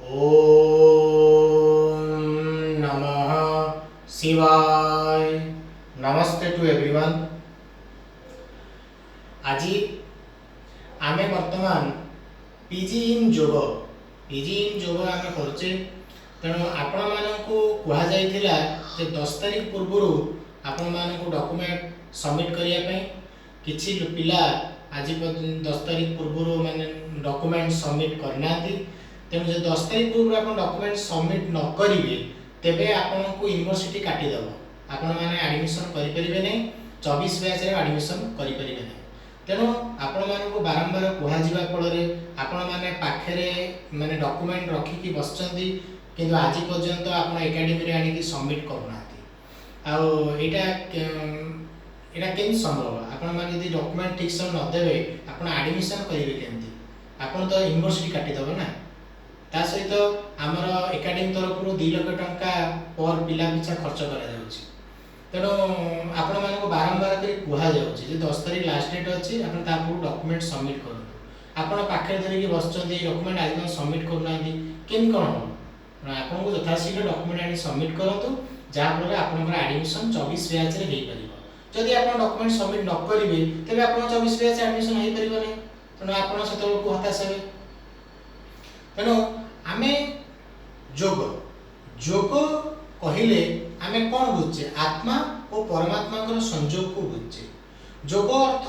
ओम नमः शिवाय। नमस्ते टू एवरीवन। आज आमे वर्तमान पीजी इन योग आमे करचे। तेणु आपण मानकु कुहा जाइथिला जे 10 तारिख पूर्व आपण मानकु डॉक्यूमेंट सबमिट करिया पई किछि पिला आज 10 तारिख पूर्व माने डॉक्यूमेंट सबमिट करनाती। तेणु जो 10 तारिख पूर्व आप डॉक्यूमेंट सबमिट न करेंगे तेबे आपन को यूनिवर्सिटी काटिदेव। आपण मैंने एडमिशन करें नहीं, 24 बैच एडमिशन करें नहीं। तेणु आपण मान को बारंबार कहवा फल आपण मैंने पाखे माने डॉक्यूमेंट रखिकी बसचंदी किंतु आज पर्यंत आप एकेडमी आनिकी सबमिट करूना। एटा केम संभव? आपण मैंने यदि डॉक्यूमेंट ठीक से नदेवे आप एडमिशन करेंगे केमती? आपन तो यूनिवर्सिटी काटिदेव ना। ता सहित आमर एकाडेमी तरफ 2 लाख टंका पर पिला पिछा खर्च करा जाउची। तेणु आपण मानको बारंबार करी कुहा जाउची जे 10 तारिख लास्ट डेट अछि, आपण ता पूरा डॉक्यूमेंट सबमिट करନ୍ତୁ। आपण पाखे धरि कि बसचंदी डॉक्यूमेंट आज सबमिट करनांदी केन कोन हो? आपण को यथाशीघ्र डॉक्यूमेंट आनी सबमिट करନ୍ତୁ, जा फल आपनकर एडमिशन 24 बैच रे हेई परिबो। जदि आपण डॉक्यूमेंट सबमिट न करिवे तबे आपण 24 बैच एडमिशन हेई परिबो नै। तेणु आपण सेतबे को हताश हेबे। तेणु आमे योग कहले आमे कौन बुझे? आत्मा और परमात्मा को संयोग को बुझे। योग अर्थ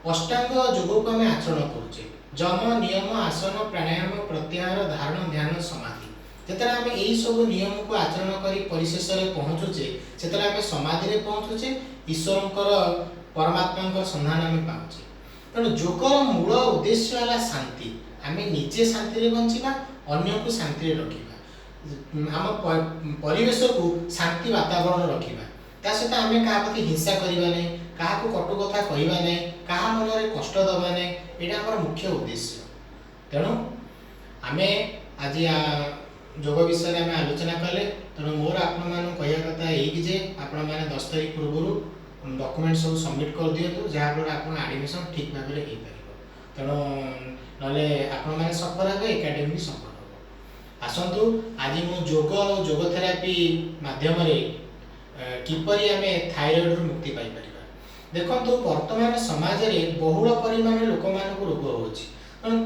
अष्टांग योग को आमे आचरण करुचे। यम नियम आसन प्राणायाम प्रत्याहार धारण ध्यान समाधि। जेतरा आमे एई सब नियम को आचरण करी परिशेष रे पहुँचुचे, सेतरा आमे समाधि रे पहुँचुचे, ईश्वरंकर परमात्मांकर संधान आमे पाउचे। तेणु योगर मूल उद्देश्य है शांति। आमे निजे शांति रे बंचिबा, अन्य को शांति रे रखिबा, आम परिवेश को शांति वातावरण रखिबा। ता सहित आमे कहा प्रति हिंसा करिबा नै, कहा को कटु कथा कहिबा नै, कहा मन रे कष्ट दबा नै। एटा हमर मुख्य उद्देश्य। तेणु आमे आज योग विषय आमे आलोचना कले। तेणु मोर आपण मान कहिया कथा एई कि जे आपण माने 10 तारिख पूर्व डॉक्यूमेंट सब सबमिट कर दियतु, जहा पर आपण एडमिशन ठीक भाबे रे हेई परिबो। तेणु नले आपण माने सफल हेबे, एकेडमी सफल हेबो। आसंतु आज मु योग थेरापी माध्यम रे किपरि आमे थायराइड रु मुक्ति पाई परिबा। देखंतु वर्तमान समाज रे बहुल परिमाण लोक मान को रोग होछि।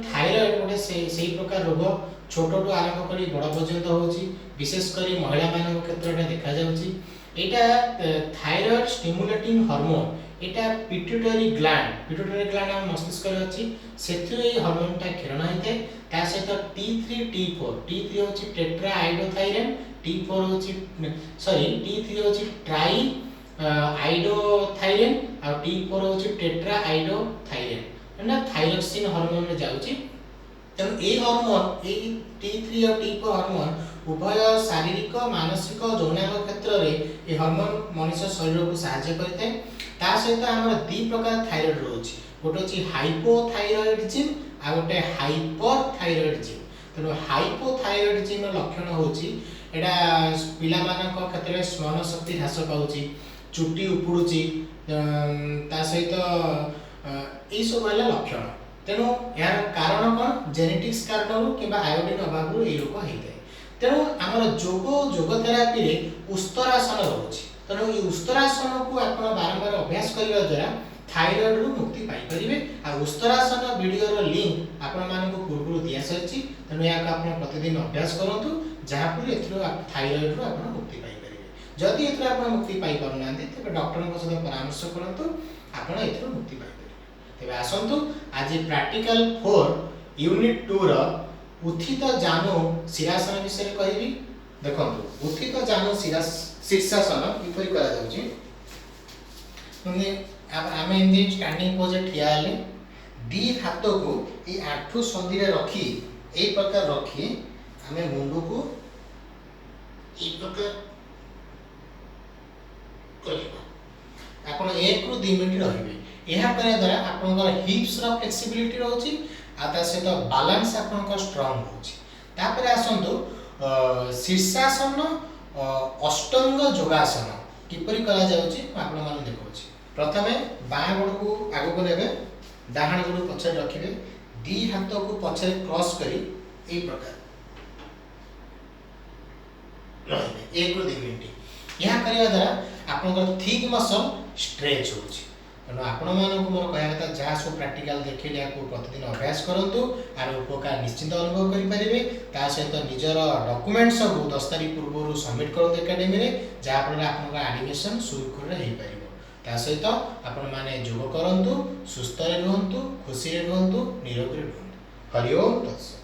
थायराइड गोटे सेही प्रकार रोग छोटो आरंभ करी बड़ पर्यंत होछि। विशेष करी महिला मान क्षेत्र में देखा जाउछि। एटा थायराइड स्टिमुलेटिंग हार्मोन, एटा पिट्यूटरी ग्लैंड हम मस्तिष्क रे अछि, सेथु ए हार्मोन टा क्षरण होइते। ता सहित T3 होछि टेट्रा आइडोथायरन, T3 होछि ट्राई आइडोथायरन और T4 होछि टेट्रा आइडोथायरन। एना थायरोक्सिन हार्मोन रे जाउछि। तेणु ए हार्मोन ए T3 और T4 हार्मोन उभय शारीरिक मानसिक यौनांग क्षेत्र में ये हार्मोन मनुष्य शरीर को सहायता करते हैं। ता सहित आमर 2 प्रकार थायराइड रोची, गोटे अछि हाइपोथायरॉइडिज्म आ गोटे हाइपरथायरॉइडिज्म। तेणु हाइपोथायरॉइडिज्म लक्षण होची एटा पिला मानक क्षेत्र में स्मरण शक्ति ह्रास पाउची, चुटी उपुडुची, ता सहित ए सब है लक्षण। तेणु यार कारण कौन? जेनेटिक्स कारण किंबा आयोडीन अभाव ए रोग होइते। तेणु आमर योग थेरापी रे उस्तरासन रोची। तेणु ये उस्तरासन को आपण बारंबार अभ्यास करबा द्वारा थायराइड रु मुक्ति पाई परिबे। आ उस्तरासन वीडियो रो लिंक आपण मान को पूर्व दिया सछि। तेणु या आपण प्रतिदिन अभ्यास करंतु, जहा पर एथरो थायराइड रु आपण मुक्ति पाई परिबे। जदि एथरो आपण मुक्ति पाई परनांती तबे डॉक्टर को सहित परामर्श करंतु, आपण एथरो मुक्ति पाई परिबे। तबे आसंतु आज प्रैक्टिकल 4 यूनिट 2 रो उत्थित जानु शीर्षासन विषय कहबी। देखंतु उत्थित जानु शीर्षासन किपरि करा जाउची। माने आमे इंदी स्टैंडिंग पोज ठिया आले, दी हाथ को ए आठु संधि रे रखी ए प्रकार रखी आमे मुंडू को ए प्रकार करबा। आपण 1 रु 2 मिनिट रहिबे। एहा करे द्वारा आपनकर हिप्स रो फ्लेक्सिबिलिटी रहउची, आ ता सहित बैलेंस आपनकर स्ट्रांग होची। तापर आसंतु शीर्षासन अष्टांग योगासन किपरि करा जाउची आपण मान देखौची। प्रथमे बाँ गोड़ को आगो को लेबे, डाहाण गोड़ पछे रखिबे, दी हाथ को पछे क्रॉस करी ए प्रकार रहिबे 1 ରୁ 2 मिनिट या करिया द्वारा आपनकर थिक मसल स्ट्रेच होउची तेणु आपण मानक मोर कहया कथा जहाँ सब प्रैक्टिकल देखिले आपको प्रतिदिन अभ्यास करंतु आर उपकार निश्चित अनुभव करि परिबे ता सहित निजर डॉक्यूमेंट सब 10 तारिख पूर्व सबमिट करंतु एकेडमी रे जहाँ फल आपन एडमिशन सुरखुर रे हेइ परिबो ता सहित आपण माने योग करंतु सुस्थ रे रहंतु खुशी रे रहंतु निरोगी रे रहंतु हरि ओम तत्सत।